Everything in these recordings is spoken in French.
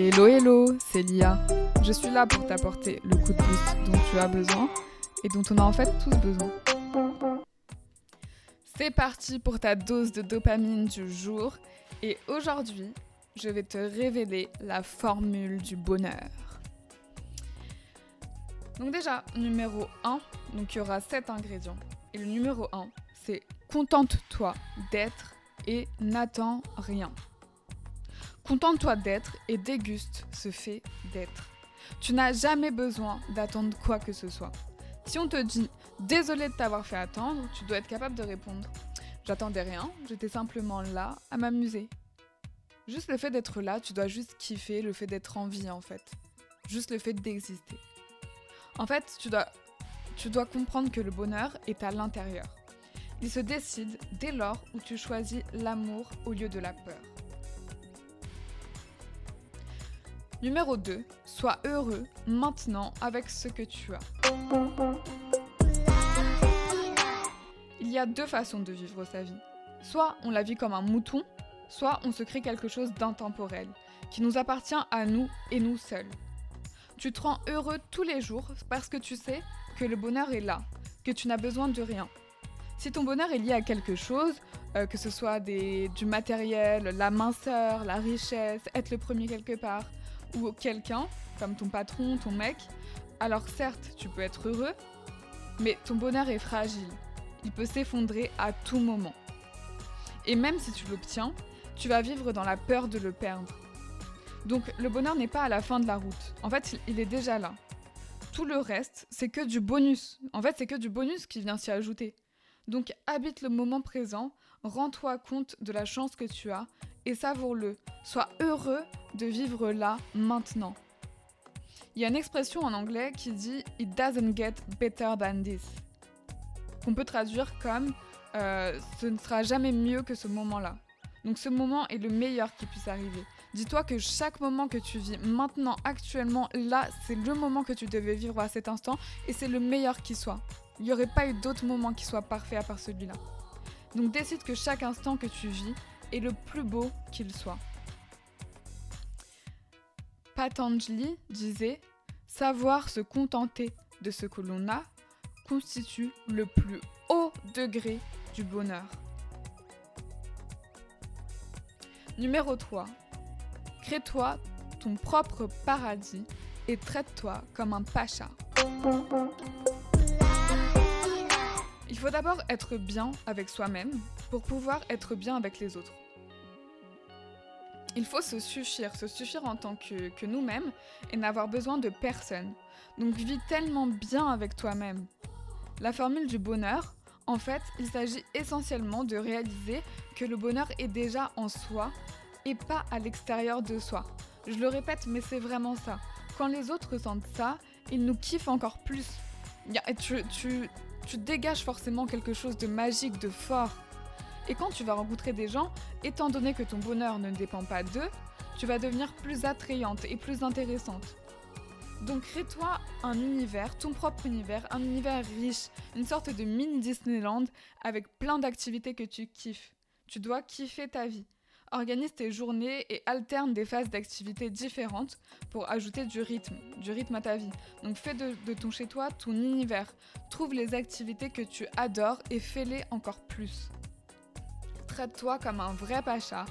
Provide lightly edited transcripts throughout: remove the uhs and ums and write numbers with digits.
Hello hello, c'est Lia. Je suis là pour t'apporter le coup de boost dont tu as besoin et dont on a en fait tous besoin. C'est parti pour ta dose de dopamine du jour et aujourd'hui, je vais te révéler la formule du bonheur. Donc déjà, numéro 1, donc il y aura 7 ingrédients. Et le numéro 1, c'est contente-toi d'être et n'attends rien. Contente-toi d'être et déguste ce fait d'être. Tu n'as jamais besoin d'attendre quoi que ce soit. Si on te dit « Désolé de t'avoir fait attendre », tu dois être capable de répondre « J'attendais rien, j'étais simplement là à m'amuser ». Juste le fait d'être là, tu dois juste kiffer le fait d'être en vie en fait. Juste le fait d'exister. En fait, tu dois comprendre que le bonheur est à l'intérieur. Il se décide dès lors où tu choisis l'amour au lieu de la peur. Numéro 2, sois heureux maintenant avec ce que tu as. Il y a 2 façons de vivre sa vie. Soit on la vit comme un mouton, soit on se crée quelque chose d'intemporel, qui nous appartient à nous et nous seuls. Tu te rends heureux tous les jours parce que tu sais que le bonheur est là, que tu n'as besoin de rien. Si ton bonheur est lié à quelque chose, que ce soit du matériel, la minceur, la richesse, être le premier quelque part, ou quelqu'un, comme ton patron, ton mec, alors certes, tu peux être heureux, mais ton bonheur est fragile. Il peut s'effondrer à tout moment. Et même si tu l'obtiens, tu vas vivre dans la peur de le perdre. Donc le bonheur n'est pas à la fin de la route. En fait, il est déjà là. Tout le reste, c'est que du bonus. En fait, c'est que du bonus qui vient s'y ajouter. Donc habite le moment présent, rends-toi compte de la chance que tu as et savoure-le. Sois heureux de vivre là, maintenant. Il y a une expression en anglais qui dit « It doesn't get better than this », qu'on peut traduire comme « ce ne sera jamais mieux que ce moment-là ». Donc ce moment est le meilleur qui puisse arriver. Dis-toi que chaque moment que tu vis maintenant, actuellement, là, c'est le moment que tu devais vivre à cet instant et c'est le meilleur qui soit. Il n'y aurait pas eu d'autre moment qui soit parfait à part celui-là. Donc décide que chaque instant que tu vis est le plus beau qu'il soit. Patanjali disait « Savoir se contenter de ce que l'on a constitue le plus haut degré du bonheur. » Numéro 3. Crée-toi ton propre paradis et traite-toi comme un pacha. Il faut d'abord être bien avec soi-même pour pouvoir être bien avec les autres. Il faut se suffire en tant que nous-mêmes et n'avoir besoin de personne. Donc vis tellement bien avec toi-même. La formule du bonheur, en fait, il s'agit essentiellement de réaliser que le bonheur est déjà en soi et pas à l'extérieur de soi. Je le répète, mais c'est vraiment ça. Quand les autres ressentent ça, ils nous kiffent encore plus. Tu dégages forcément quelque chose de magique, de fort. Et quand tu vas rencontrer des gens, étant donné que ton bonheur ne dépend pas d'eux, tu vas devenir plus attrayante et plus intéressante. Donc crée-toi un univers, ton propre univers, un univers riche, une sorte de mini Disneyland avec plein d'activités que tu kiffes. Tu dois kiffer ta vie. Organise tes journées et alterne des phases d'activités différentes pour ajouter du rythme à ta vie. Donc fais de ton chez-toi ton univers. Trouve les activités que tu adores et fais-les encore plus. Traite-toi comme un vrai pacha.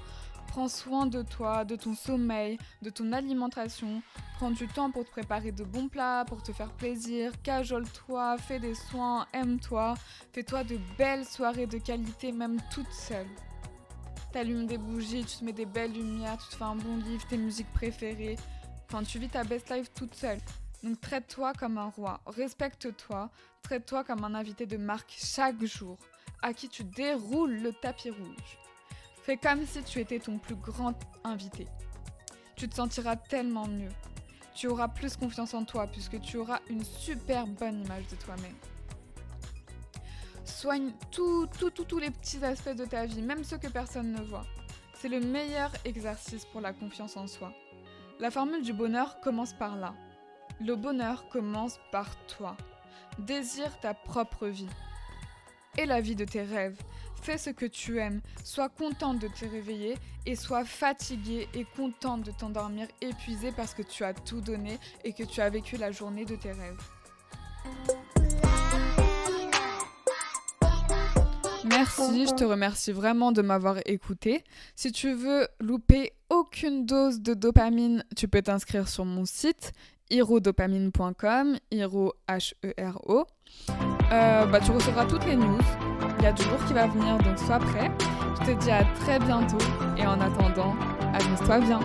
Prends soin de toi, de ton sommeil, de ton alimentation. Prends du temps pour te préparer de bons plats, pour te faire plaisir. Cajole-toi, fais des soins, aime-toi. Fais-toi de belles soirées de qualité, même toute seule. T'allumes des bougies, tu te mets des belles lumières, tu te fais un bon livre, tes musiques préférées. Enfin, tu vis ta best life toute seule. Donc traite-toi comme un roi, respecte-toi, traite-toi comme un invité de marque chaque jour, à qui tu déroules le tapis rouge. Fais comme si tu étais ton plus grand invité. Tu te sentiras tellement mieux. Tu auras plus confiance en toi puisque tu auras une super bonne image de toi-même. Soigne tous les petits aspects de ta vie, même ceux que personne ne voit. C'est le meilleur exercice pour la confiance en soi. La formule du bonheur commence par là. Le bonheur commence par toi. Désire ta propre vie. et la vie de tes rêves. Fais ce que tu aimes, sois contente de te réveiller et sois fatiguée et contente de t'endormir épuisée parce que tu as tout donné et que tu as vécu la journée de tes rêves. Merci, je te remercie vraiment de m'avoir écouté. Si tu veux louper aucune dose de dopamine, tu peux t'inscrire sur mon site herodopamine.com, Hero H-E-R-O. Tu recevras toutes les news. Il y a du lourd qui va venir, donc sois prêt. Je te dis à très bientôt et en attendant, amuse-toi bien.